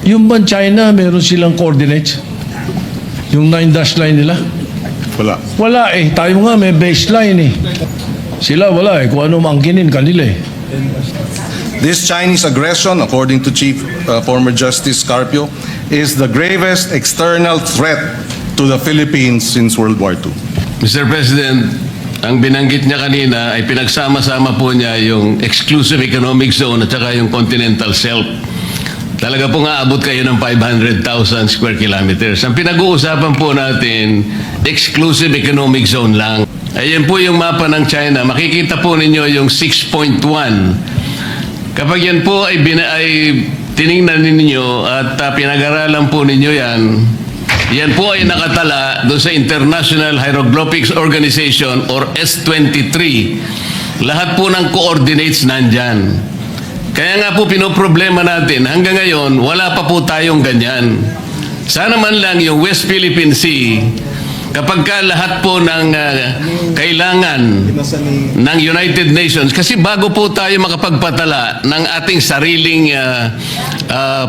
Yung ban China, meron silang coordinates? Yung 9-dash line nila? Wala. Wala eh. Tayo nga may baseline eh. Sila wala eh. Kung ano mangkinin kanila eh. This Chinese aggression, according to Chief former Justice Carpio, is the gravest external threat to the Philippines since World War II. Mr. President, ang binanggit niya kanina ay pinagsama-sama po niya yung exclusive economic zone at saka yung continental shelf. Talaga po nga abot kayo ng 500,000 square kilometers. Ang pinag-uusapan po natin, exclusive economic zone lang. Ayan po yung mapa ng China. Makikita po ninyo yung 6.1. Kapag yan po ay tiningnan ninyo at pinag-aralan po ninyo yan, yan po ay nakatala doon sa International Hieroglyphics Organization or S23. Lahat po ng coordinates nandyan. Kaya nga po pinoproblema natin, hanggang ngayon, wala pa po tayong ganyan. Sana man lang yung West Philippine Sea, kapag ka lahat po ng kailangan ng United Nations, kasi bago po tayo makapagpatala ng ating sariling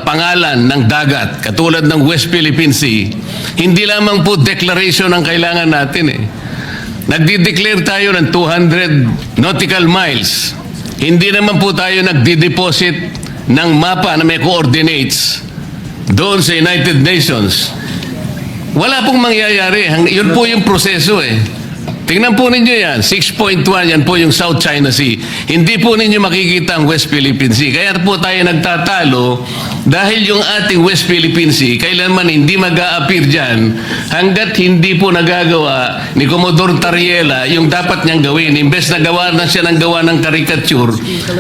pangalan ng dagat, katulad ng West Philippine Sea, hindi lamang po declaration ang kailangan natin eh. Nagdi-declare tayo ng 200 nautical miles. Hindi naman po tayo nagdi-deposit ng mapa na may coordinates doon sa United Nations. Wala pong mangyayari. Yun po yung proseso eh. Tingnan po ninyo yan. 6.1, yan po yung South China Sea. Hindi po ninyo makikita ang West Philippine Sea. Kaya po tayo nagtatalo dahil yung ating West Philippine Sea, kailanman hindi mag-a-appear dyan hanggat hindi po nagagawa ni Commodore Tariela yung dapat niyang gawin. Imbes na gawa na siya ng gawa ng caricature,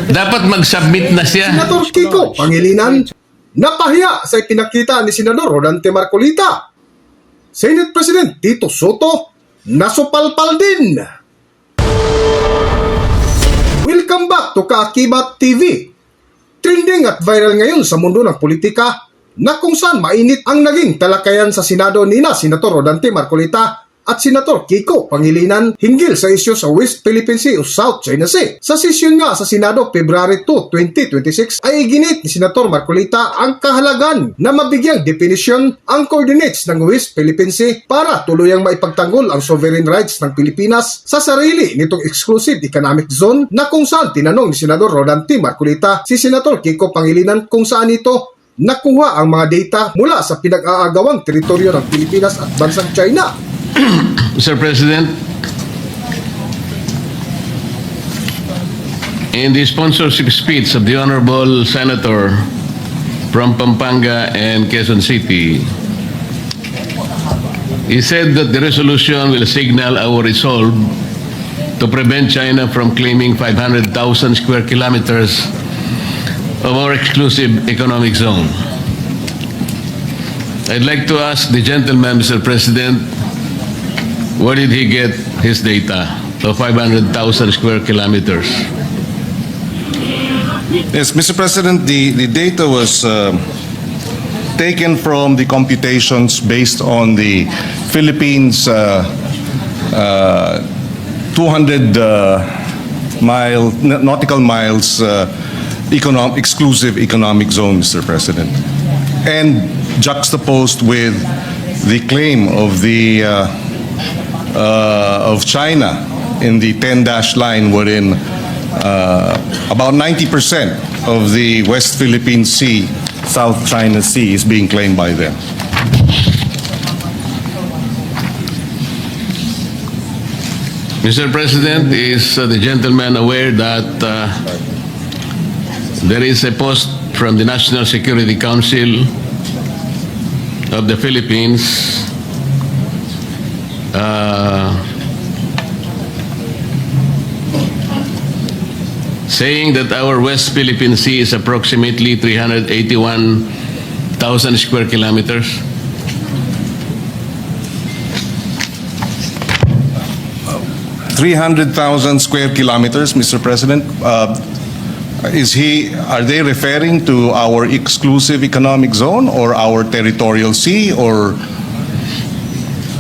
dapat mag-submit na siya. Senator Kiko Pangilinan napahiya sa ipinakita ni Senador Rodante Marcoleta. Senate President Tito Sotto nasupalpal din. Welcome back to Kaakibat TV. Trending at viral ngayon sa mundo ng politika na kung saan mainit ang naging talakayan sa Senado nina Senator Rodante Marcoleta at Senator Kiko Pangilinan hinggil sa isyu sa West Philippine Sea o South China Sea. Sa sesyon nga sa Senado February 2, 2026 ay iginit ni Senator Marcoleta ang kahalagan na mabigyang definisyon ang coordinates ng West Philippine Sea para tuluyang maipagtanggol ang sovereign rights ng Pilipinas sa sarili nitong exclusive economic zone na kung saan tinanong ni Senador Rodante Marcoleta si Senator Kiko Pangilinan kung saan ito nakuha ang mga data mula sa pinag-aagawang teritoryo ng Pilipinas at bansang China. Mr. President, in the sponsorship speech of the Honorable Senator from Pampanga and Quezon City, he said that the resolution will signal our resolve to prevent China from claiming 500,000 square kilometers of our exclusive economic zone. I'd like to ask the gentleman, Mr. President, where did he get his data of 500,000 square kilometers? Yes, Mr. President, the data was taken from the computations based on the Philippines 200 nautical miles exclusive economic zone, Mr. President, and juxtaposed with the claim of China in the 10-dash line, wherein about 90% of the West Philippine Sea, South China Sea is being claimed by them. Mr. President, is the gentleman aware that there is a post from the National Security Council of the Philippines saying that our West Philippine Sea is approximately 381,000 square kilometers? 300,000 square kilometers, Mr. President. Are they referring to our exclusive economic zone or our territorial sea, or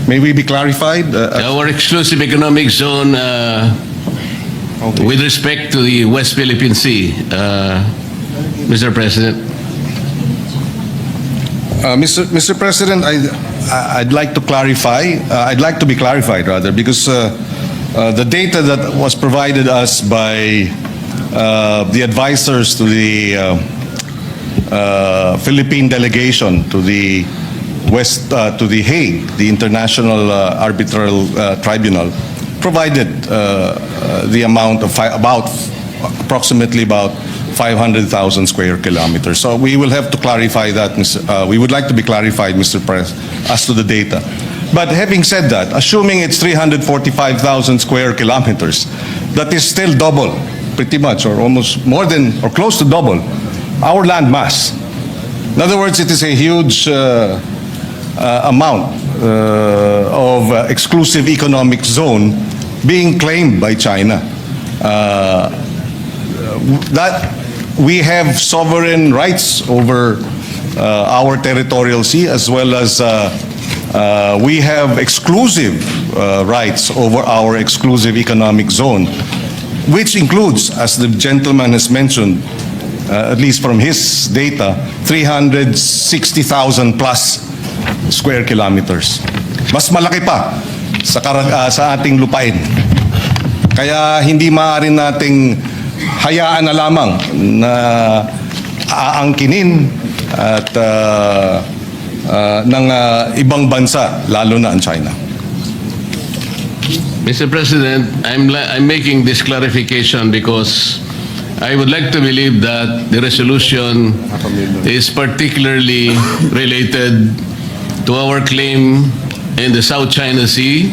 may we be clarified? Our exclusive economic zone Okay. with respect to the West Philippine Sea, Mr. President. Mr. President, I'd like to clarify. I'd like to be clarified rather, because the data that was provided us by the advisors to the Philippine delegation to the to the Hague, the International Arbitral Tribunal, provided the amount of approximately about 500,000 square kilometers. So we will have to clarify that. We would like to be clarified, Mr. President, as to the data. But having said that, assuming it's 345,000 square kilometers, that is still double, pretty much, or almost more than, or close to double, our land mass. In other words, it is a huge amount of exclusive economic zone being claimed by China. That we have sovereign rights over our territorial sea, as well as we have exclusive rights over our exclusive economic zone, which includes, as the gentleman has mentioned, at least from his data, 360,000 plus square kilometers. Mas malaki pa sa ating lupain. Kaya hindi maaari nating hayaan na lamang na aangkinin at ng ibang bansa, lalo na ang China. Mr. President, I'm making this clarification because I would like to believe that the resolution is particularly related to our claim in the South China Sea,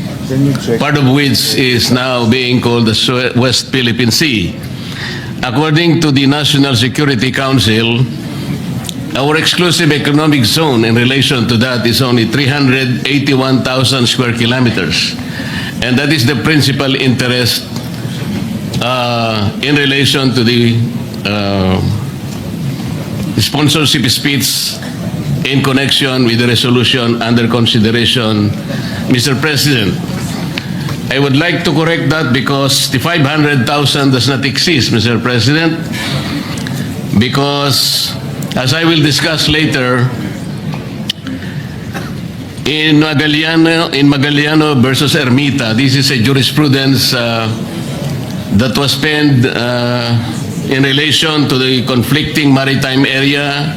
part of which is now being called the West Philippine Sea. According to the National Security Council, our exclusive economic zone in relation to that is only 381,000 square kilometers. And that is the principal interest in relation to the sponsorship speech in connection with the resolution under consideration, Mr. President. I would like to correct that because the 500,000 does not exist, Mr. President, because as I will discuss later, in Magallanes versus Ermita, this is a jurisprudence that was penned in relation to the conflicting maritime area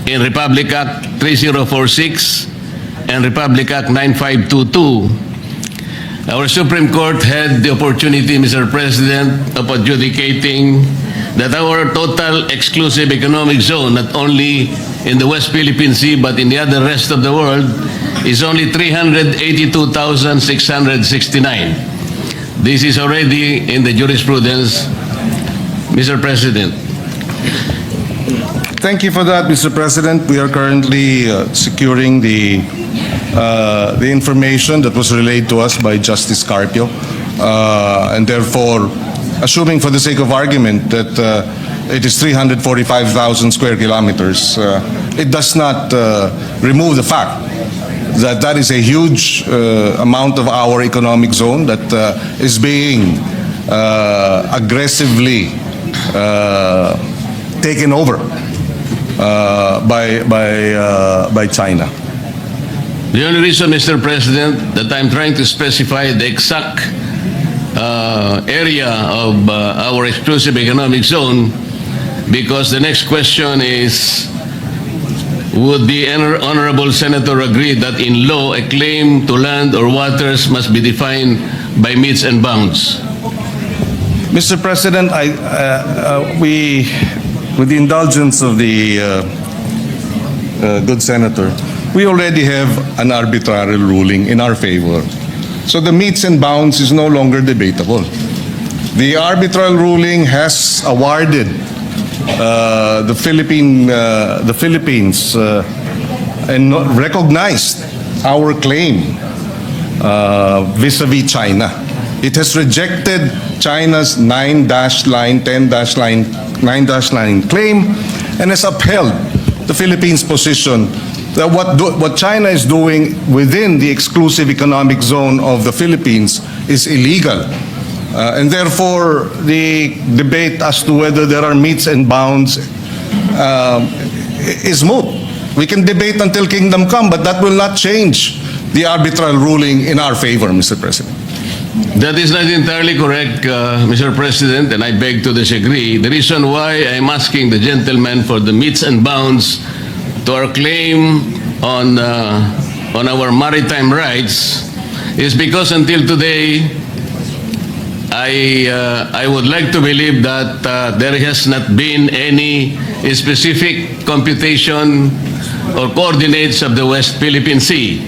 in Republic Act 3046 and Republic Act 9522. Our Supreme Court had the opportunity, Mr. President, of adjudicating that our total exclusive economic zone, not only in the West Philippine Sea but in the other rest of the world, is only 382,669. This is already in the jurisprudence, Mr. President. Thank you for that, Mr. President. We are currently securing the information that was relayed to us by Justice Carpio, and therefore, assuming for the sake of argument that it is 345,000 square kilometers, it does not remove the fact that that is a huge amount of our economic zone that is being aggressively taken over by China. The only reason, Mr. President, that I'm trying to specify the exact area of our exclusive economic zone, because the next question is, would the Honorable Senator agree that in law a claim to land or waters must be defined by metes and bounds? Mr. President, we, with the indulgence of the good senator, we already have an arbitrary ruling in our favor. So the metes and bounds is no longer debatable. The arbitral ruling has awarded the Philippines and recognized our claim vis-a-vis China. It has rejected China's 9-line, 10-line claim and has upheld the Philippines' position that what China is doing within the exclusive economic zone of the Philippines is illegal. And therefore, the debate as to whether there are metes and bounds is moot. We can debate until kingdom come, but that will not change the arbitral ruling in our favor, Mr. President. That is not entirely correct, Mr. President, and I beg to disagree. The reason why I'm asking the gentleman for the metes and bounds to our claim on our maritime rights is because until today, I would like to believe that there has not been any specific computation or coordinates of the West Philippine Sea.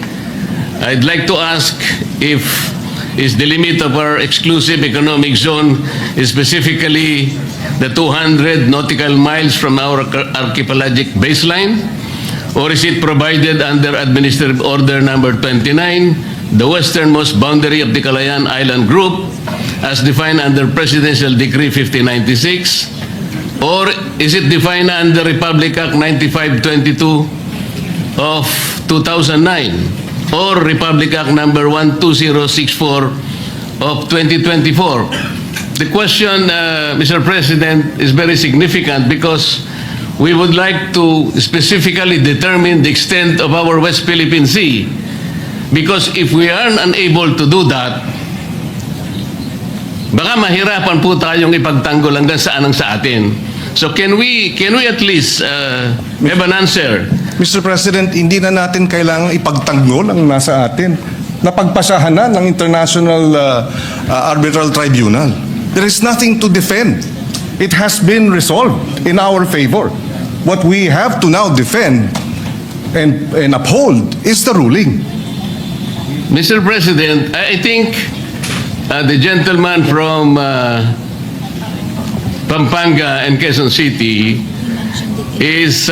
I'd like to ask if is the limit of our exclusive economic zone is specifically the 200 nautical miles from our archipelagic baseline, or is it provided under Administrative Order number 29, the westernmost boundary of the Calayan Island Group, as defined under Presidential Decree 5096, or is it defined under Republic Act 9522 of 2009, or Republic Act number 12064 of 2024? The question, Mr. President, is very significant because we would like to specifically determine the extent of our West Philippine Sea. Because if we are unable to do that, baka mahirapan po tayong ipagtanggol hanggang saan ang sa atin. So can we at least have an answer? Mr. President, hindi na natin kailangang ipagtanggol ang nasa atin. Napagpasahan na ng International Arbitral Tribunal. There is nothing to defend. It has been resolved in our favor. What we have to now defend and uphold is the ruling. Mr. President, I think the gentleman from Pampanga and Quezon City is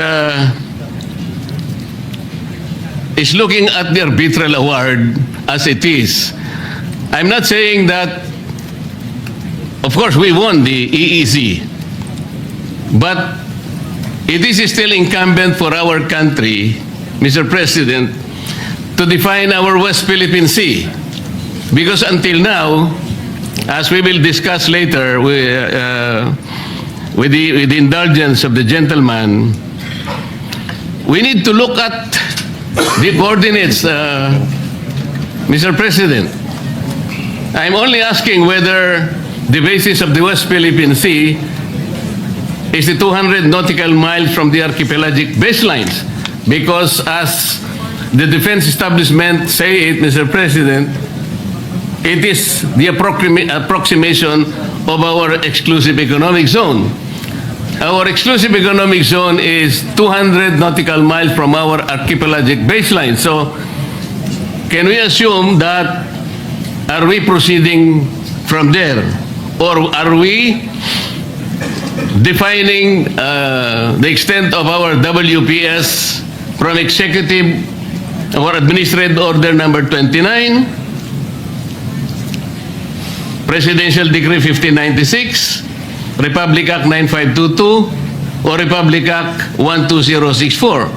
looking at the arbitral award as it is. I'm not saying that, of course, we won the EEZ, but it is still incumbent for our country, Mr. President, to define our West Philippine Sea. Because until now, as we will discuss later with the indulgence of the gentleman, we need to look at the coordinates, Mr. President. I'm only asking whether the basis of the West Philippine Sea is the 200 nautical miles from the archipelagic baselines. Because as the defense establishment say it, Mr. President, it is the approximation of our exclusive economic zone. Our exclusive economic zone is 200 nautical miles from our archipelagic baseline. So, can we assume that, are we proceeding from there? Or are we defining the extent of our WPS from Executive or Administrative Order number 29, Presidential Decree 5096, Republic Act 9522, or Republic Act 12064.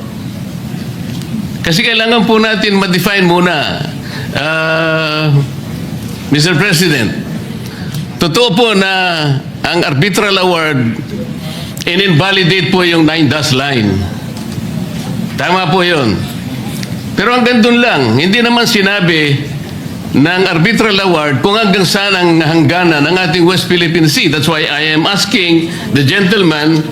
Kasi kailangan po natin ma-define muna, Mr. President. Totoo po na ang arbitral award, in-invalidate po yung 9-dash line. Tama po yun. Pero hanggang dun lang, hindi naman sinabi ng arbitral award kung hanggang saan ang hangganan ng ating West Philippine Sea. That's why I am asking the gentleman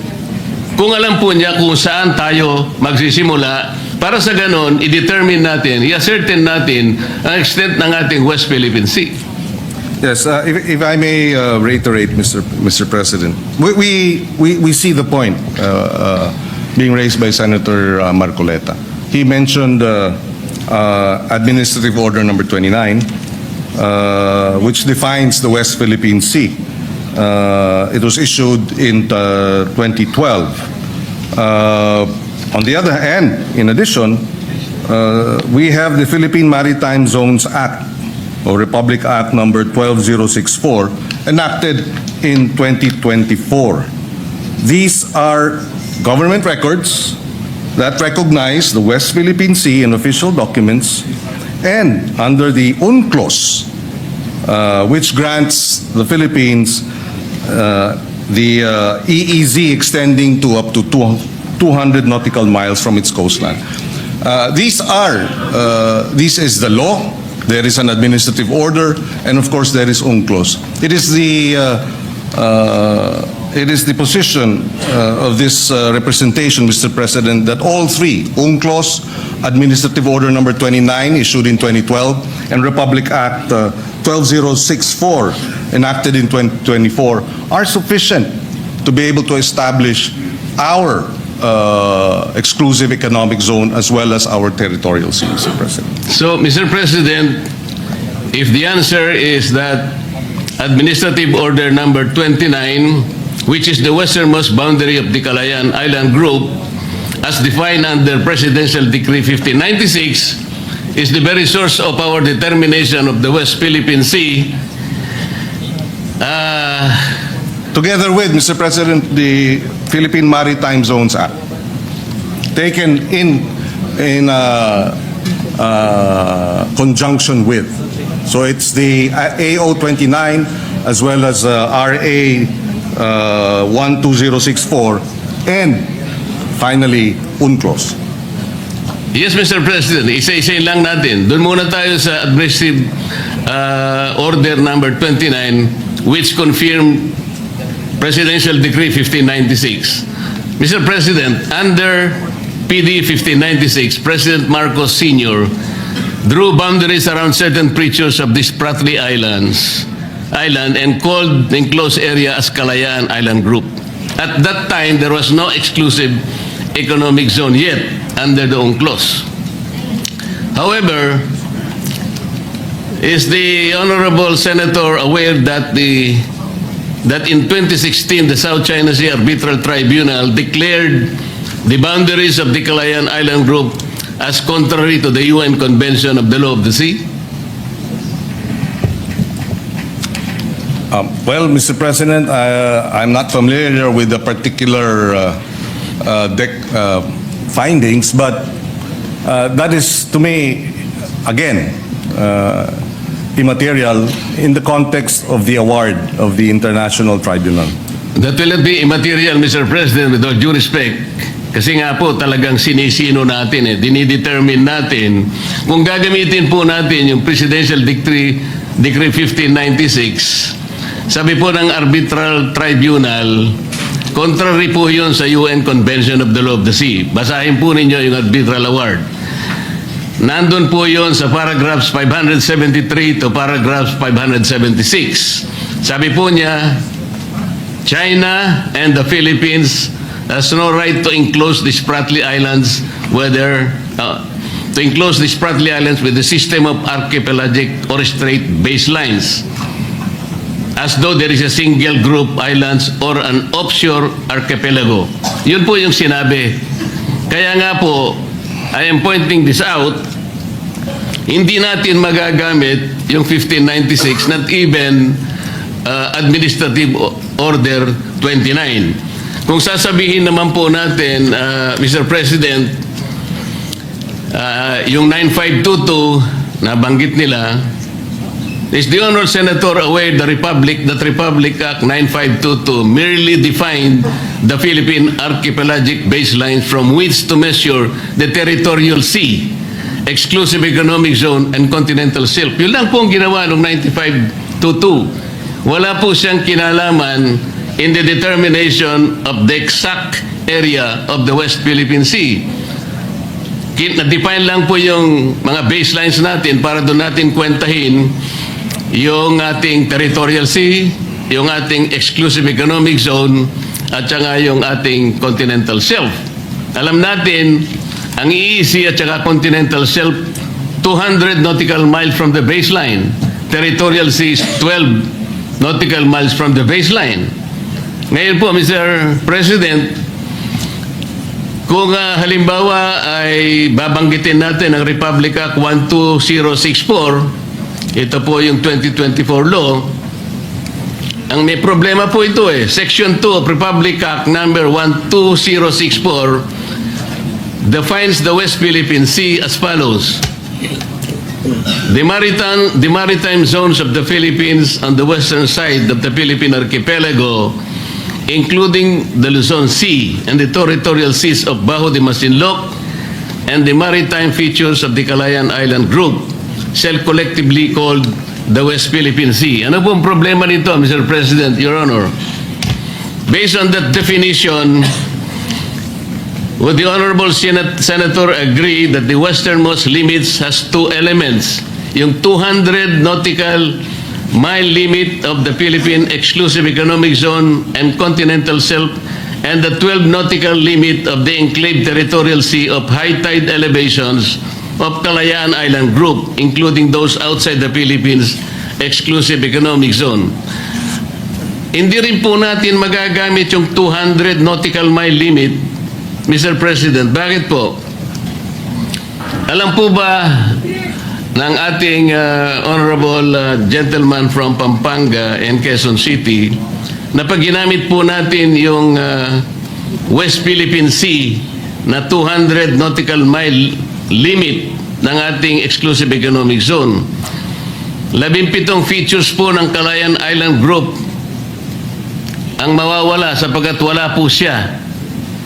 kung alam po niya kung saan tayo magsisimula para sa ganon, i-determine natin, i-ascertain natin ang extent ng ating West Philippine Sea. Yes, if I may reiterate, Mr. President, we see the point being raised by Senator Marcoleta. He mentioned Administrative Order number 29, which defines the West Philippine Sea. It was issued in 2012. On the other hand, in addition, we have the Philippine Maritime Zones Act, or Republic Act number 12064, enacted in 2024. These are government records that recognize the West Philippine Sea in official documents, and under the UNCLOS, which grants the Philippines the EEZ extending to up to 200 nautical miles from its coastline. This is the law. There is an administrative order, and of course there is UNCLOS. It is the position of this representation, Mr. President, that all three, UNCLOS, Administrative Order Number 29, issued in 2012, and Republic Act 12064, enacted in 2024, are sufficient to be able to establish our exclusive economic zone as well as our territorial sea, Mr. President. So, Mr. President, if the answer is that Administrative Order Number 29, which is the westernmost boundary of the Calayan Island Group, as defined under Presidential Decree 1596, is the very source of our determination of the West Philippine Sea, Together with, Mr. President, the Philippine Maritime Zones Act, taken in conjunction with. So it's the AO 29 as well as RA 12064 and finally UNCLOS. Yes, Mr. President, isa-isayin lang natin. Doon muna tayo sa Administrative Order Number 29, which confirmed Presidential Decree 1596. Mr. President, under PD 1596, President Marcos Sr. drew boundaries around certain features of this Spratly Island and called the enclosed area as Calayan Island Group. At that time, there was no exclusive economic zone yet under the UNCLOS. However, is the Honorable Senator aware that in 2016, the South China Sea Arbitral Tribunal declared the boundaries of the Calayan Island Group as contrary to the UN Convention of the Law of the Sea? Well, Mr. President, I'm not familiar with the particular findings, but that is, to me, again, immaterial in the context of the award of the International Tribunal. That will not be immaterial, Mr. President, with all due respect. Kasi nga po talagang sinisino natin, dinidetermine natin. Kung gagamitin po natin yung Presidential Decree 1596, sabi po ng Arbitral Tribunal, contrary po yun sa UN Convention of the Law of the Sea. Basahin po ninyo yung Arbitral Award. Nandun po yun sa paragraphs 573 to paragraphs 576. Sabi po niya, China and the Philippines has no right to enclose the Spratly Islands with the system of archipelagic or straight baselines, as though there is a single group islands or an offshore archipelago. Yun po yung sinabi. Kaya nga po, I am pointing this out, hindi natin magagamit yung 1596, not even Administrative Order 29. Kung sasabihin naman po natin, Mr. President, yung 9522 na banggit nila, is the Honorable Senator aware that Republic Act 9522 merely defined the Philippine archipelagic baselines from which to measure the territorial sea, exclusive economic zone, and continental shelf. Yun lang po ang ginawa noong 9522. Wala po siyang kinalaman in the determination of the exact area of the West Philippine Sea. Na-define lang po yung mga baselines natin para doon natin kwentahin yung ating territorial sea, yung ating exclusive economic zone, at saka yung ating continental shelf. Alam natin, ang EEZ at saka continental shelf, 200 nautical miles from the baseline. Territorial sea is 12 nautical miles from the baseline. Ngayon po, Mr. President, kung halimbawa ay babanggitin natin ang Republic Act 12064, ito po yung 2024 law, ang may problema po ito Section 2 of Republic Act number 12064 defines the West Philippine Sea as follows. The maritime zones of the Philippines on the western side of the Philippine archipelago including the Luzon Sea and the territorial seas of Bajo de Masinloc and the maritime features of the Calayan Island Group, shall collectively called the West Philippine Sea. Ano pong problema nito, Mr. President, Your Honor? Based on that definition, would the Honorable Senator agree that the westernmost limits has two elements? Yung 200 nautical mile limit of the Philippine Exclusive Economic Zone and Continental Shelf, and the 12 nautical limit of the enclave territorial sea of high tide elevations of Calayan Island Group, including those outside the Philippines Exclusive Economic Zone. Hindi rin po natin magagamit yung 200 nautical mile limit, Mr. President. Bakit po? Alam po ba ng ating honorable gentleman from Pampanga and Quezon City na pag ginamit po natin yung West Philippine Sea na 200 nautical mile limit ng ating Exclusive Economic Zone, 17 features po ng Calayan Island Group ang mawawala sapagkat wala po siya.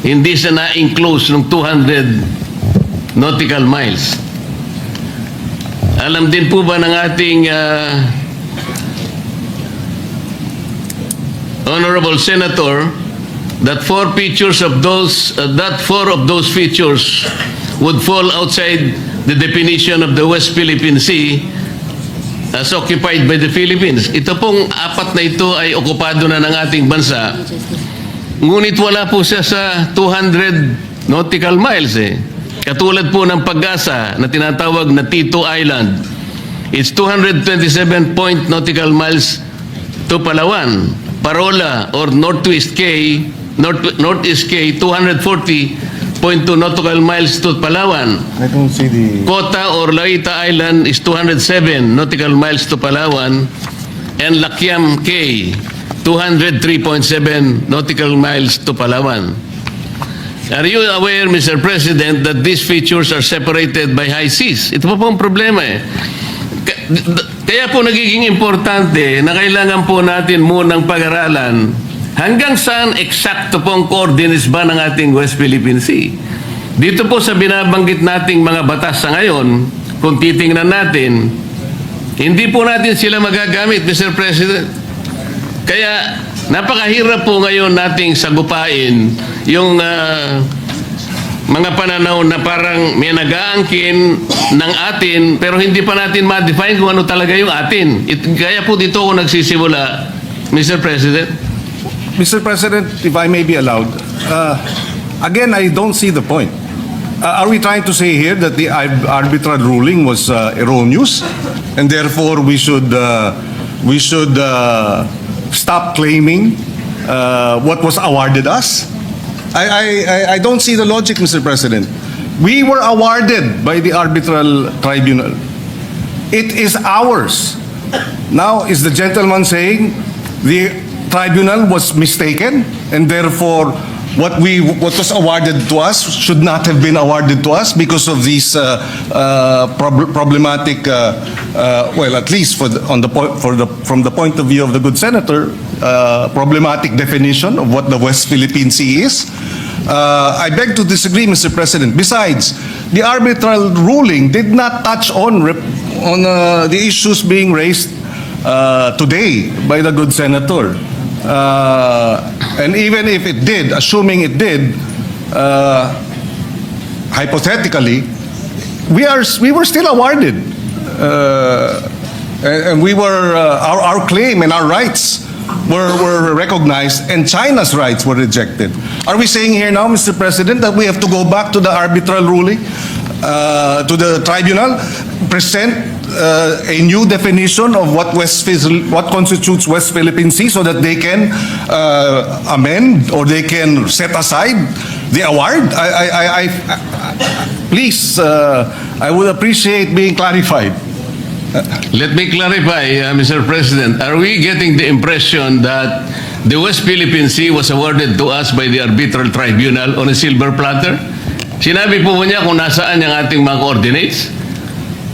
Hindi siya na-enclose ng 200 nautical miles. Alam din po ba ng ating honorable senator that four of those features would fall outside the definition of the West Philippine Sea as occupied by the Philippines? Ito pong apat na ito ay okupado na ng ating bansa. Ngunit wala po siya sa 200 nautical miles eh. Katulad po ng Pag-asa na tinatawag na Tito Island. It's 227 nautical miles to Palawan. Parola or Northeast K, 240.2 nautical miles to Palawan. I don't see the... Kota or Laita Island is 207 nautical miles to Palawan. And Lakiam K, 203.7 nautical miles to Palawan. Are you aware, Mr. President, that these features are separated by high seas? Ito po ang problema eh. Kaya po nagiging importante na kailangan po natin munang pag-aralan hanggang saan eksakto pong coordinates ba ng ating West Philippine Sea. Dito po sa binabanggit nating mga batas sa ngayon, kung titingnan natin, hindi po natin sila magagamit, Mr. President. Kaya napakahirap po ngayon nating sagupain yung mga pananaw na parang may nag-aangkin ng atin pero hindi pa natin ma-define kung ano talaga yung atin. Kaya po dito ako nagsisimula, Mr. President. Mr. President, if I may be allowed, again, I don't see the point. Are we trying to say here that the arbitral ruling was erroneous and therefore we should stop claiming what was awarded us? I don't see the logic, Mr. President. We were awarded by the arbitral tribunal. It is ours. Now, is the gentleman saying the tribunal was mistaken and therefore what was awarded to us should not have been awarded to us because of these problematic, well, at least from the point of view of the good senator, problematic definition of what the West Philippine Sea is? I beg to disagree, Mr. President. Besides, the arbitral ruling did not touch on the issues being raised today by the good senator. And even if it did, assuming it did, hypothetically, we were still awarded, and we were our claim and our rights were recognized, and China's rights were rejected. Are we saying here now, Mr. President, that we have to go back to the arbitral ruling, to the tribunal, present a new definition of what constitutes West Philippine Sea so that they can amend or they can set aside the award? Please, I would appreciate being clarified. Let me clarify, Mr. President. Are we getting the impression that the West Philippine Sea was awarded to us by the arbitral tribunal on a silver platter? Sinabi po niya kung nasaan yung ating mga coordinates?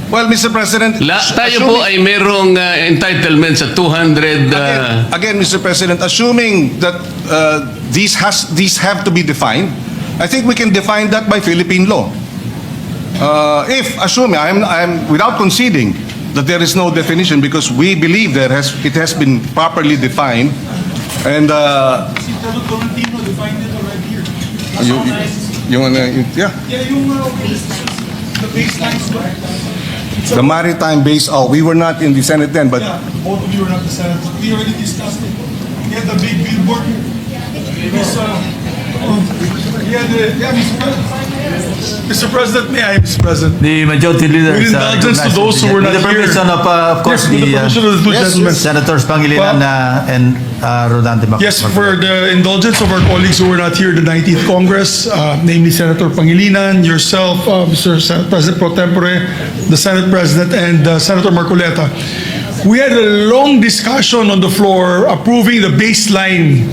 Well, Mr. President, Tayo po ay merong entitlement sa 200... again, Mr. President, assuming that these have to be defined, I think we can define that by Philippine law. If assuming I'm without conceding that there is no definition, because we believe it has been properly defined, and the maritime base. Oh, we were not in the Senate then, but Yeah, both of you were not the Senate. We already discussed it. He had the big billboard. Mr. President, may I, Mr. President? The majority leader. With indulgence to those who were not With the here. permission of course, Yes, with the permission of the two gentlemen. Senators Pangilinan and Rodante Marcoleta. Yes, for the indulgence of our colleagues who were not here at the 19th Congress, namely Senator Pangilinan, yourself, Mr. President Pro Tempore, the Senate President, and Senator Marcoleta. We had a long discussion on the floor approving the baseline,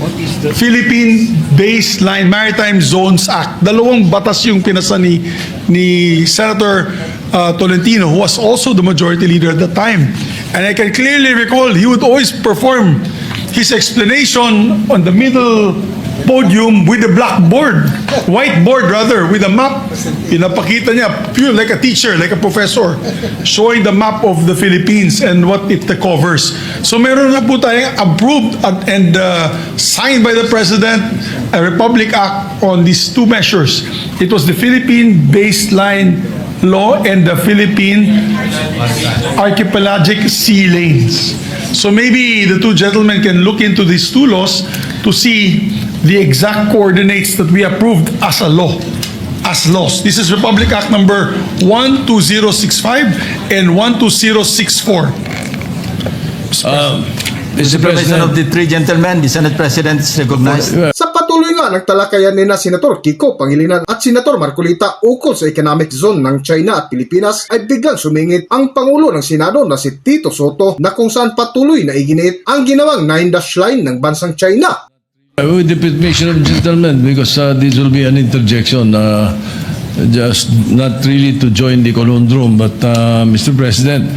Philippine Baseline Maritime Zones Act. Dalawang batas yung pinasa ni Senator Tolentino, who was also the majority leader at the time. And I can clearly recall he would always perform his explanation on the middle podium with a blackboard, whiteboard rather, with a map. Pinapakita niya, pure like a teacher, like a professor, showing the map of the Philippines and what it covers. So meron na po tayong approved and signed by the President a Republic Act on these two measures. It was the Philippine Baseline Law and the Philippine Archipelagic Sea Lanes. So maybe the two gentlemen can look into these two laws to see the exact coordinates that we approved as a law, as laws. This is Republic Act number 12065 and 12064. Mr. Permission of President, the three gentlemen, the Senate President is recognized. Sa patuloy nga ng talakayan ni na Senator Kiko Pangilinan at Senator Marcoleta ukol sa economic zone ng China at Pilipinas, ay biglang sumingit ang Pangulo ng Senado na si Tito Sotto, na kung saan patuloy na iginit ang ginawang 9-dash line ng bansang China. with the permission of gentlemen, because this will be an interjection, just not really to join the conundrum, but Mr. President,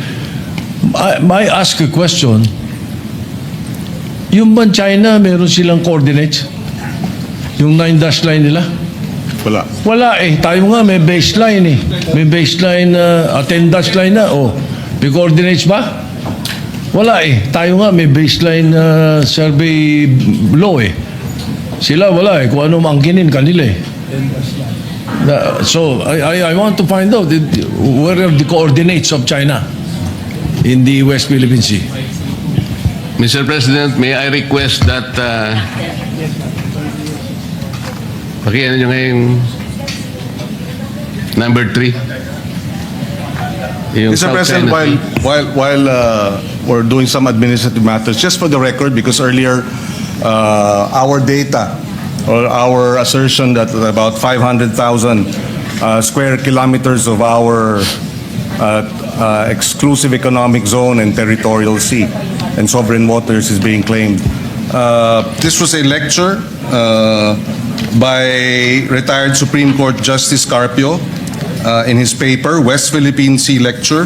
I ask a question. Yung ban China, meron silang coordinates? Yung 9-dash line nila? wala. Wala eh. Tayo nga may baseline eh. May baseline, 10-dash line na. Oh, may coordinates ba? Wala eh. Tayo nga may baseline survey law eh. Sila wala eh. Kung ano maangkinin kanila eh. So, I want to find out where are the coordinates of China in the West Philippine Sea. Mr. President, may I request that pakiano nyo ngayong number 3. Yung Mr. South President, China while we're doing some administrative matters, just for the record, because earlier our data or our assertion that about 500,000 square kilometers of our exclusive economic zone and territorial sea and sovereign waters is being claimed. This was a lecture by retired Supreme Court Justice Carpio in his paper, West Philippine Sea Lecture,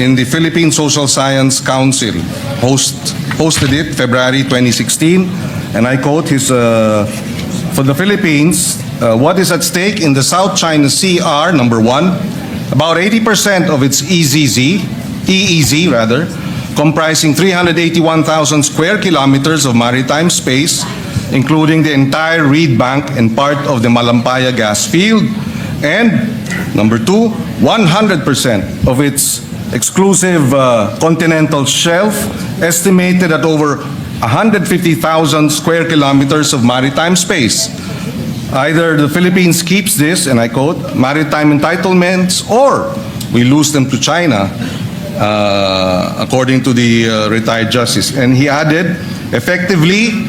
in the Philippine Social Science Council. Hosted it February 2016, and I quote his, for the Philippines, what is at stake in the South China Sea are, number one, about 80% of its EEZ rather, comprising 381,000 square kilometers of maritime space, including the entire Reed Bank and part of the Malampaya gas field, and number two, 100% of its exclusive continental shelf, estimated at over 150,000 square kilometers of maritime space. Either the Philippines keeps this, and I quote, maritime entitlements, or we lose them to China, according to the retired justice. And he added, effectively,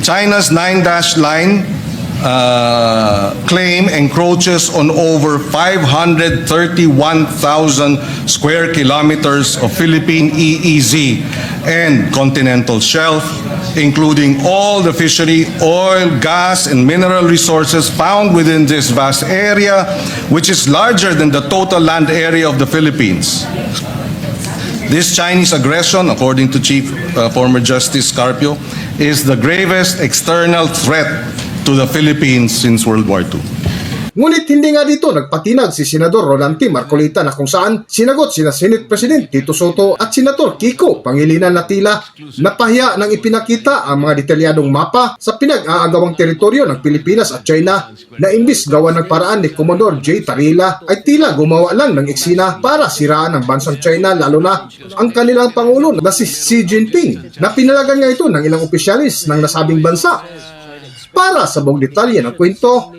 China's 9-dash line claim encroaches on over 531,000 square kilometers of Philippine EEZ and continental shelf, including all the fishery, oil, gas, and mineral resources found within this vast area, which is larger than the total land area of the Philippines. This Chinese aggression, according to Chief former Justice Carpio, is the gravest external threat to the Philippines since World War II. Ngunit hindi nga dito nagpatinag si Senador Rodante Marcoleta na kung saan sinagot sina Senate President Tito Sotto at Senator Kiko Pangilinan na tila napahiya ng ipinakita ang mga detalyadong mapa sa pinag-aagawang teritoryo ng Pilipinas at China na imbis gawa ng paraan ni Commodore J. Tarila ay tila gumawa lang ng eksena para siraan ang bansang China, lalo na ang kanilang Pangulo na si Xi Jinping na pinalagan nga ito ng ilang opisyalis ng nasabing bansa. Para sa buong detalye ng kwento,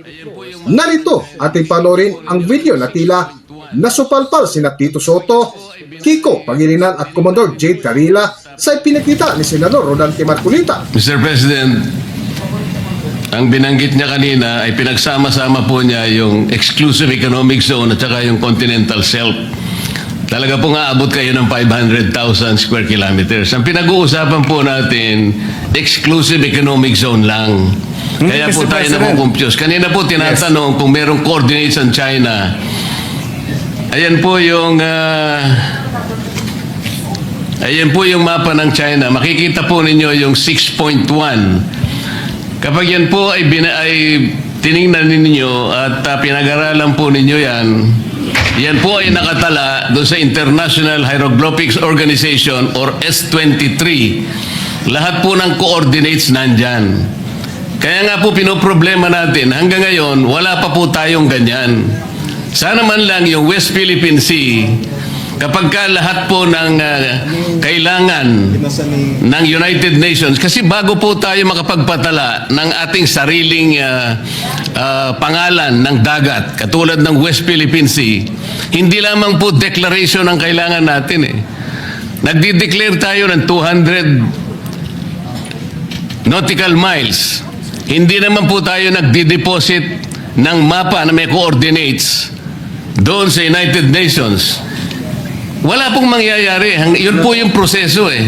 narito ating panoorin ang video na tila nasupalpal sina Tito Sotto, Kiko Pangilinan at Commodore J. Tarila sa ipinakita ni Senador Rodante Marcoleta. Mr. President, ang binanggit niya kanina ay pinagsama-sama po niya yung exclusive economic zone at saka yung continental shelf. Talaga po nga abot kayo ng 500,000 square kilometers. Ang pinag-uusapan po natin, exclusive economic zone lang. Kaya po Mr. tayo President. nakukumpyos. Kanina po tinatanong kung merong coordinates ang China. Ayan po yung mapa ng China. Makikita po ninyo yung 6.1. Kapag yan po ay tiningnan ninyo at pinag-aralan po ninyo yan po ay nakatala doon sa International Hieroglyphics Organization or S23. Lahat po ng coordinates nandyan. Kaya nga po pinoproblema natin, hanggang ngayon, wala pa po tayong ganyan. Sana man lang yung West Philippine Sea, kapag ka lahat po ng kailangan ng United Nations, kasi bago po tayo makapagpatala ng ating sariling pangalan ng dagat, katulad ng West Philippine Sea, hindi lamang po declaration ang kailangan natin eh. Nagdi-declare tayo ng 200 nautical miles. Hindi naman po tayo nagdi-deposit ng mapa na may coordinates doon sa United Nations. Wala pong mangyayari. Yun po yung proseso eh.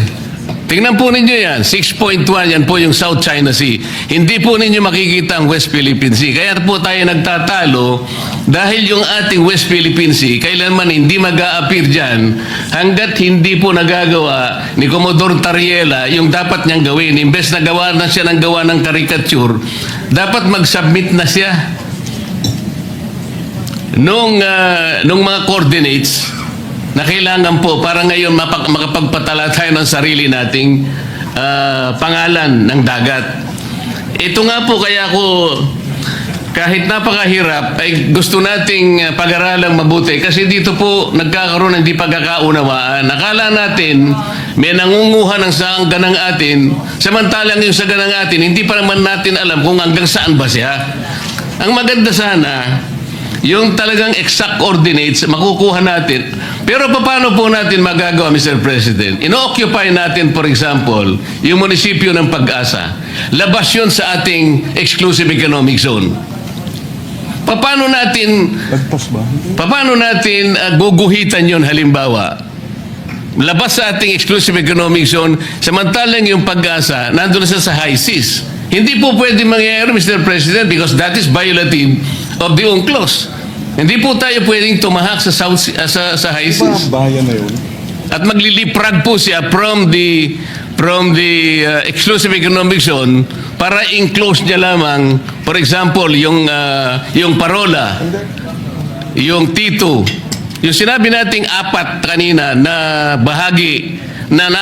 Tingnan po ninyo yan. 6.1, yan po yung South China Sea. Hindi po ninyo makikita ang West Philippine Sea. Kaya po tayo nagtatalo dahil yung ating West Philippine Sea, kailanman hindi mag-a-appear dyan hanggat hindi po nagagawa ni Commodore Tarila yung dapat niyang gawin. Imbes na gawa na siya ng gawa ng caricature, dapat mag-submit na siya nung mga coordinates na kailangan po para ngayon makapagpatala tayo ng sarili nating pangalan ng dagat. Ito nga po kaya ko kahit napakahirap ay gusto nating pag-aralang mabuti kasi dito po nagkakaroon ng hindi pagkakaunawaan. Nakala natin may nangunguha ng saang ganang atin, samantalang yung sa ganang atin hindi pa naman natin alam kung hanggang saan ba siya. Ang maganda sana yung talagang exact coordinates, makukuha natin. Pero paano po natin magagawa, Mr. President? Ino-occupy natin, for example, yung munisipyo ng Pag-asa. Labas yun sa ating exclusive economic zone. Paano natin guguhitan yun halimbawa? Labas sa ating exclusive economic zone, samantalang yung Pag-asa, nandun na sa high seas. Hindi po pwede mangyayari, Mr. President, because that is violative of the UNCLOS. Hindi po tayo pwedeng tumahak sa high seas. At magliliprag po siya from the exclusive economic zone para enclose niya lamang, for example, yung Parola, yung Tito, yung sinabi nating 4 kanina na bahagi na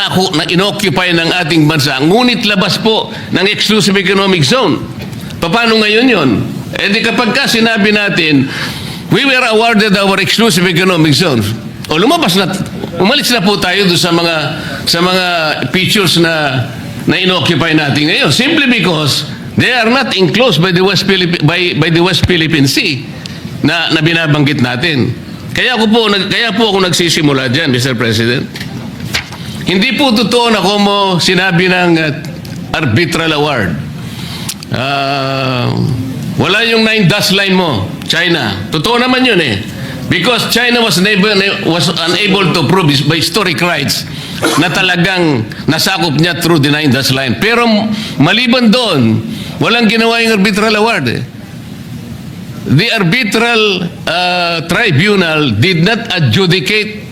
inoccupy ng ating bansa, ngunit labas po ng exclusive economic zone. Paano ngayon yun? Eh di kapag ka sinabi natin, we were awarded our exclusive economic zone, o umalis na po tayo doon sa mga features na inoccupy natin ngayon, simply because they are not enclosed by the West Philippine Sea na binabanggit natin. Kaya po ako nagsisimula dyan, Mr. President. Hindi po totoo na como sinabi ng arbitral award. Wala yung 9 dash line mo, China. Totoo naman yun eh. Because China was unable to prove by historic rights na talagang nasakop niya through the 9 dash line. Pero maliban doon, walang ginawa yung arbitral award eh. The arbitral tribunal did not adjudicate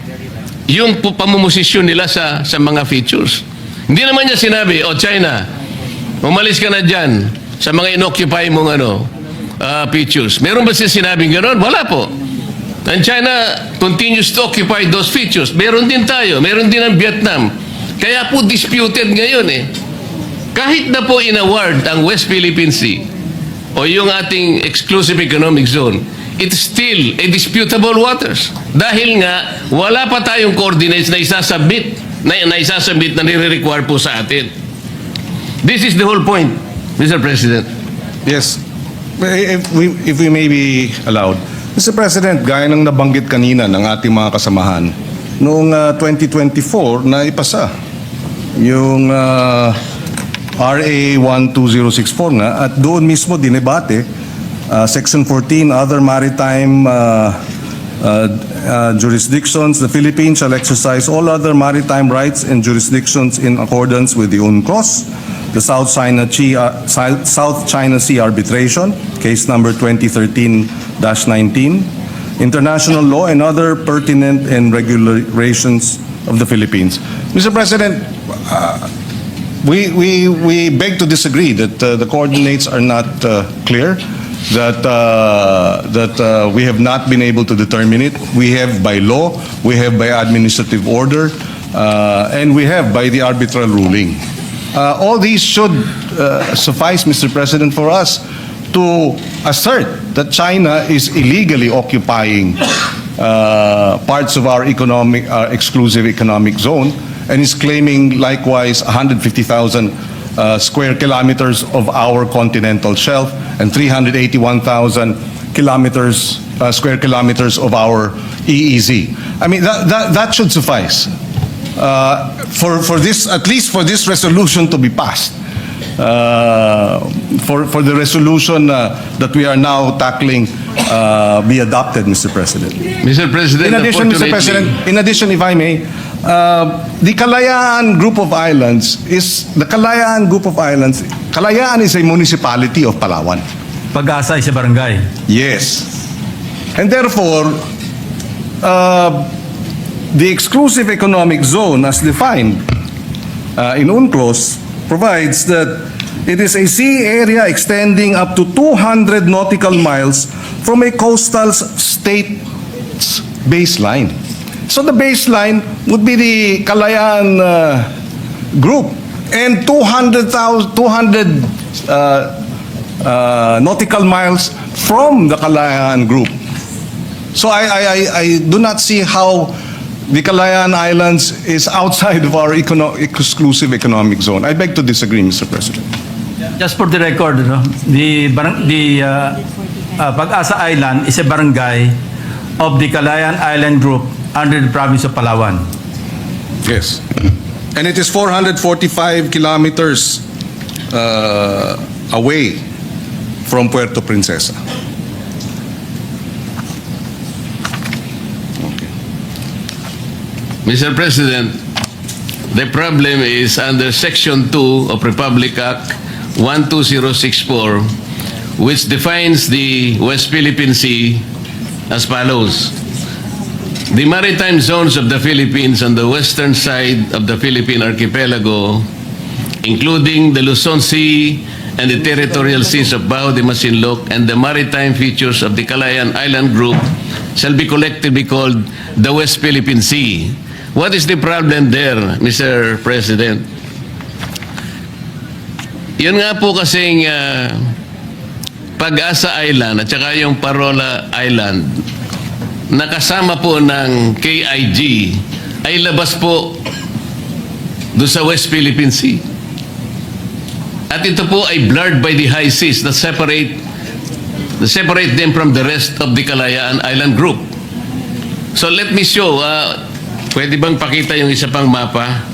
yung pamumosisyon nila sa mga features. Hindi naman niya sinabi, China, umalis ka na dyan sa mga inoccupy mong features. Meron ba siya sinabing gano'n? Wala po. And China continues to occupy those features. Meron din tayo. Meron din ang Vietnam. Kaya po disputed ngayon eh. Kahit na po in-award ang West Philippine Sea o yung ating exclusive economic zone, it's still a disputable waters. Dahil nga, wala pa tayong coordinates na isasubmit na nire-require po sa atin. This is the whole point, Mr. President. Yes. If we may be allowed. Mr. President, gaya ng nabanggit kanina ng ating mga kasamahan, noong 2024 na ipasa yung RA 12064 nga at doon mismo dinebate Section 14, other maritime jurisdictions, the Philippines shall exercise all other maritime rights and jurisdictions in accordance with the UNCLOS, the South China Sea Arbitration, case number 2013-19, international law and other pertinent and regulations of the Philippines. Mr. President, we beg to disagree that the coordinates are not clear, that we have not been able to determine it. We have by law, we have by administrative order, and we have by the arbitral ruling. All these should suffice, Mr. President, for us to assert that China is illegally occupying parts of our exclusive economic zone and is claiming likewise 150,000 square kilometers of our continental shelf and 381,000 square kilometers of our EEZ. I mean, that should suffice for this, at least for this resolution to be passed. For the resolution that we are now tackling be adopted, Mr. President. Mr. President, In addition, Mr. President, in addition, if I may, the Kalayaan Group of Islands Kalayaan is a municipality of Palawan. Pag-asa is a barangay. Yes. And therefore, the exclusive economic zone as defined in UNCLOS provides that it is a sea area extending up to 200 nautical miles from a coastal state's baseline. So the baseline would be the Kalayaan group and 200 nautical miles from the Kalayaan group. So I do not see how the Kalayaan Islands is outside of our exclusive economic zone. I beg to disagree, Mr. President. Just for the record, the Pag-asa Island is a barangay of the Kalayaan Island Group under the province of Palawan. Yes. And it is 445 kilometers away from Puerto Princesa. Mr. President, the problem is under Section 2 of Republic Act 12064, which defines the West Philippine Sea as follows. The maritime zones of the Philippines on the western side of the Philippine archipelago, including the Luzon Sea and the territorial seas of Bao de Masinloc and the maritime features of the Kalayaan Island Group, shall be collectively called the West Philippine Sea. What is the problem there, Mr. President? Yun nga po kasing Pag-asa Island at saka yung Parola Island, nakasama po ng KIG, ay labas po doon sa West Philippine Sea. At ito po ay blurred by the high seas that separate them from the rest of the Kalayaan Island Group. So let me show, pwede bang pakita yung isa pang mapa?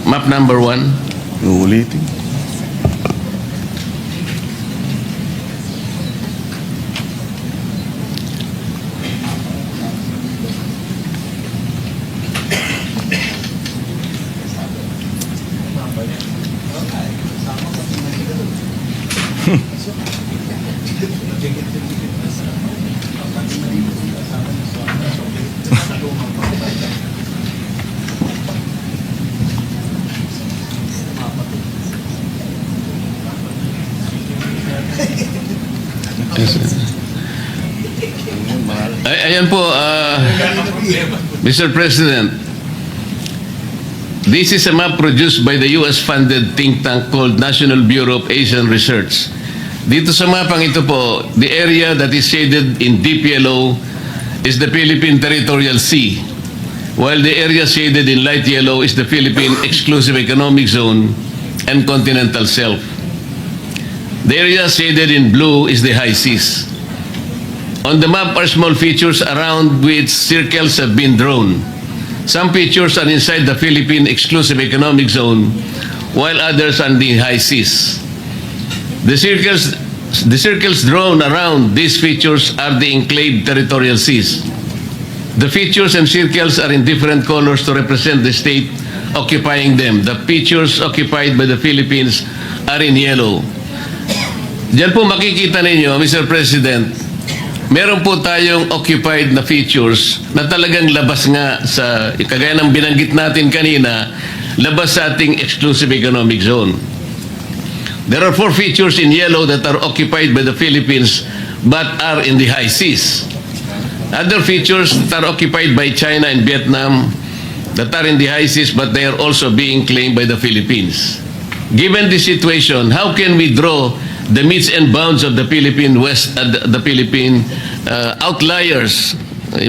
Map number 1. Uulitin. Ayan po, Mr. President. This is a map produced by the US-funded think tank called National Bureau of Asian Research. Dito sa mapang ito po, the area that is shaded in deep yellow is the Philippine Territorial Sea, while the area shaded in light yellow is the Philippine Exclusive Economic Zone and Continental Shelf. The area shaded in blue is the high seas. On the map are small features around which circles have been drawn. Some features are inside the Philippine Exclusive Economic Zone, while others are in the high seas. The circles drawn around these features are the enclave territorial seas. The features and circles are in different colors to represent the state occupying them. The features occupied by the Philippines are in yellow. Diyan po makikita ninyo, Mr. President, meron po tayong occupied na features na talagang labas nga sa, kagaya ng binanggit natin kanina, labas sa ating exclusive economic zone. There are 4 features in yellow that are occupied by the Philippines but are in the high seas. Other features that are occupied by China and Vietnam that are in the high seas but they are also being claimed by the Philippines. Given this situation, how can we draw the meets and bounds of the Philippine West, the Philippine outliers,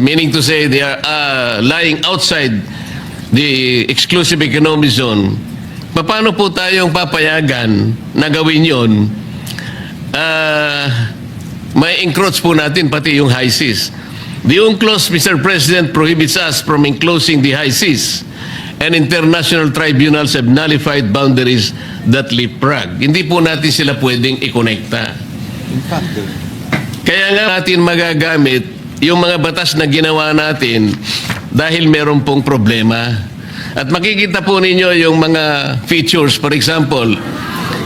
meaning to say they are lying outside the exclusive economic zone? Paano po tayong papayagan na gawin yun? May encroach po natin pati yung high seas. The UNCLOS, Mr. President, prohibits us from enclosing the high seas, and international tribunals have nullified boundaries that leapfrog. Hindi po natin sila pwedeng ikonekta. Kaya nga natin magagamit yung mga batas na ginawa natin dahil meron pong problema. At makikita po ninyo yung mga features, for example,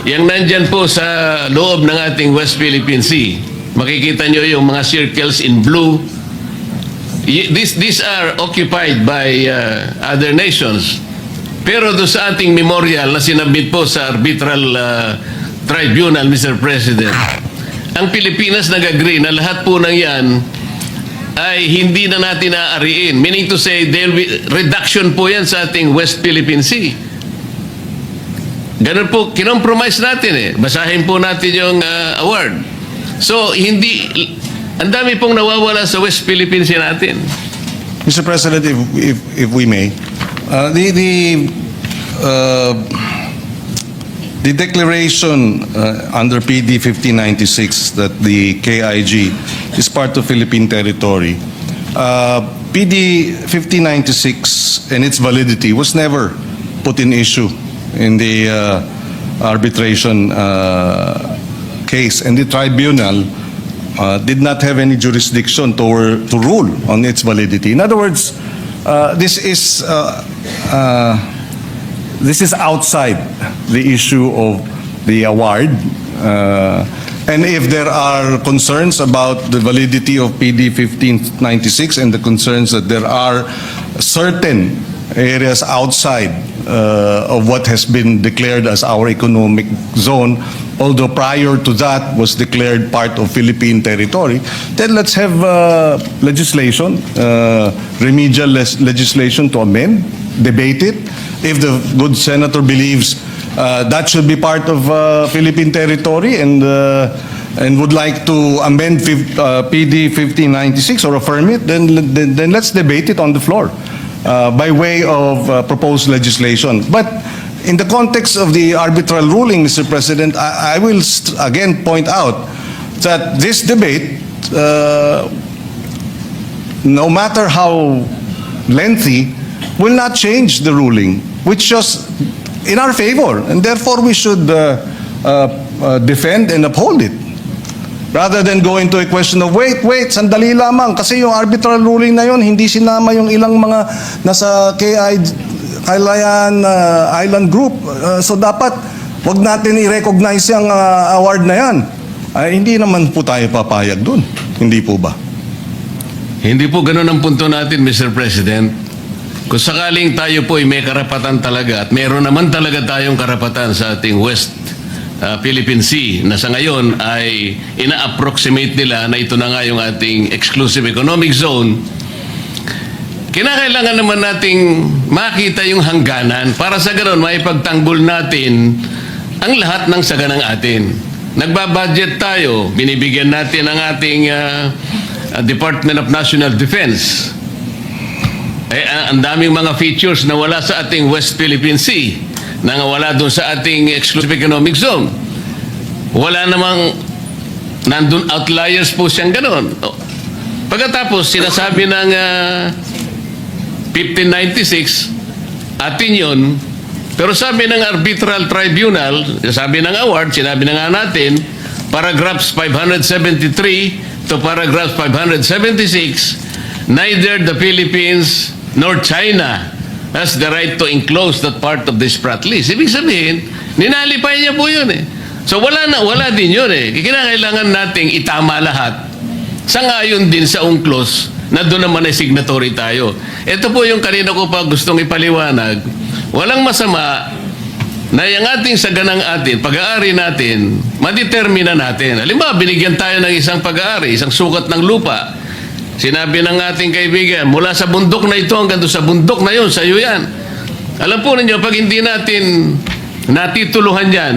yung nandyan po sa loob ng ating West Philippine Sea. Makikita nyo yung mga circles in blue. These are occupied by other nations. Pero doon sa ating memorial na sinabit po sa arbitral tribunal, Mr. President, ang Pilipinas nag-agree na lahat po ng yan ay hindi na natin aariin. Meaning to say, there will be reduction po yan sa ating West Philippine Sea. Ganun po, kinompromise natin eh. Basahin po natin yung award. So, hindi, ang dami pong nawawala sa West Philippine Sea natin. Mr. President, if we may, the declaration under PD 1596 that the KIG is part of Philippine territory, PD 1596 and its validity was never put in issue in the arbitration case, and the tribunal did not have any jurisdiction to rule on its validity. In other words, this is outside the issue of the award. And if there are concerns about the validity of PD 1596 and the concerns that there are certain areas outside of what has been declared as our economic zone, although prior to that was declared part of Philippine territory, then let's have legislation, remedial legislation to amend, debate it. If the good senator believes that should be part of Philippine territory and would like to amend PD 1596 or affirm it, then let's debate it on the floor by way of proposed legislation. But in the context of the arbitral ruling, Mr. President, I will again point out that this debate, no matter how lengthy, will not change the ruling, which is in our favor, and therefore we should defend and uphold it. Rather than go into a question of, wait, sandali lamang, kasi yung arbitral ruling na yun, hindi sinama yung ilang mga nasa Kalayaan Island Group. So dapat, wag natin i-recognize yung award na yan. Hindi naman po tayo papayag dun. Hindi po ba? Hindi po ganun ang punto natin, Mr. President. Kung sakaling tayo po ay may karapatan talaga, at meron naman talaga tayong karapatan sa ating West Philippine Sea na sa ngayon ay ina-approximate nila na ito na nga yung ating exclusive economic zone. Kinakailangan naman nating makita yung hangganan para sa ganoon maipagtanggol natin ang lahat ng saganang atin. Nagbabudget tayo, binibigyan natin ang ating Department of National Defense. Ang daming mga features na wala sa ating West Philippine Sea, na wala doon sa ating exclusive economic zone. Wala namang, nandun outliers po siyang ganoon. Pagkatapos, sinasabi ng 1596, atin yun, pero sabi ng arbitral tribunal, sabi ng award, sinabi na nga natin, paragraphs 573 to paragraphs 576, neither the Philippines nor China has the right to enclose that part of the Sprat list. Ibig sabihin, ninalipay niya po yun eh. So wala din yun eh. Kinakailangan nating itama lahat. Sangayon din sa UNCLOS na doon naman ay signatory tayo. Ito po yung kanina ko pa gustong ipaliwanag. Walang masama na yung ating saganang atin, pag-aari natin, madetermina natin. Halimbawa, binigyan tayo ng isang pag-aari, isang sukat ng lupa. Sinabi ng ating kaibigan, mula sa bundok na ito hanggang doon sa bundok na yun, sa iyo yan. Alam po ninyo, pag hindi natin natituluhan yan,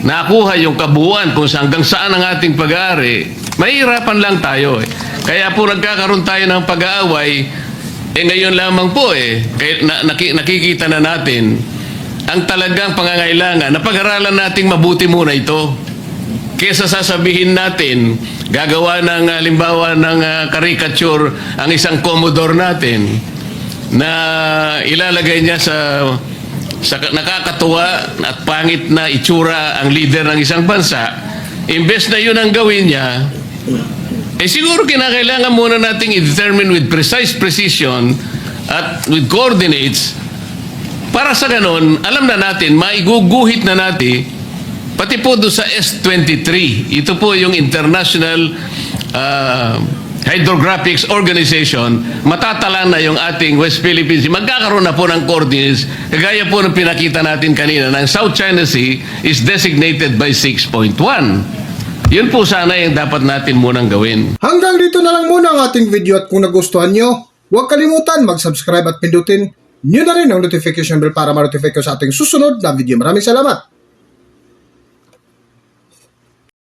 nakuha yung kabuuan kung hanggang saan ang ating pag-aari, mahihirapan lang tayo eh. Kaya po nagkakaroon tayo ng pag-aaway, ngayon lamang po nakikita na natin ang talagang pangangailangan na pag-aralan nating mabuti muna ito. Kesa sasabihin natin, gagawa ng halimbawa ng caricature ang isang Commodore natin na ilalagay niya sa nakakatuwa at pangit na itsura ang leader ng isang bansa. Imbes na yun ang gawin niya, siguro kinakailangan muna nating i-determine with precise precision at with coordinates para sa ganon, alam na natin, maiguguhit na natin, pati po doon sa S-23. Ito po yung International Hydrographics Organization, matatala na yung ating West Philippines. Magkakaroon na po ng coordinates, kagaya po ng pinakita natin kanina, ng South China Sea is designated by 6.1. Yun po sana yung dapat natin munang gawin. Hanggang dito na lang muna ang ating video at kung nagustuhan nyo, huwag kalimutan mag-subscribe at pindutin nyo na rin ang notification bell para ma-notify ko sa ating susunod na video. Maraming salamat!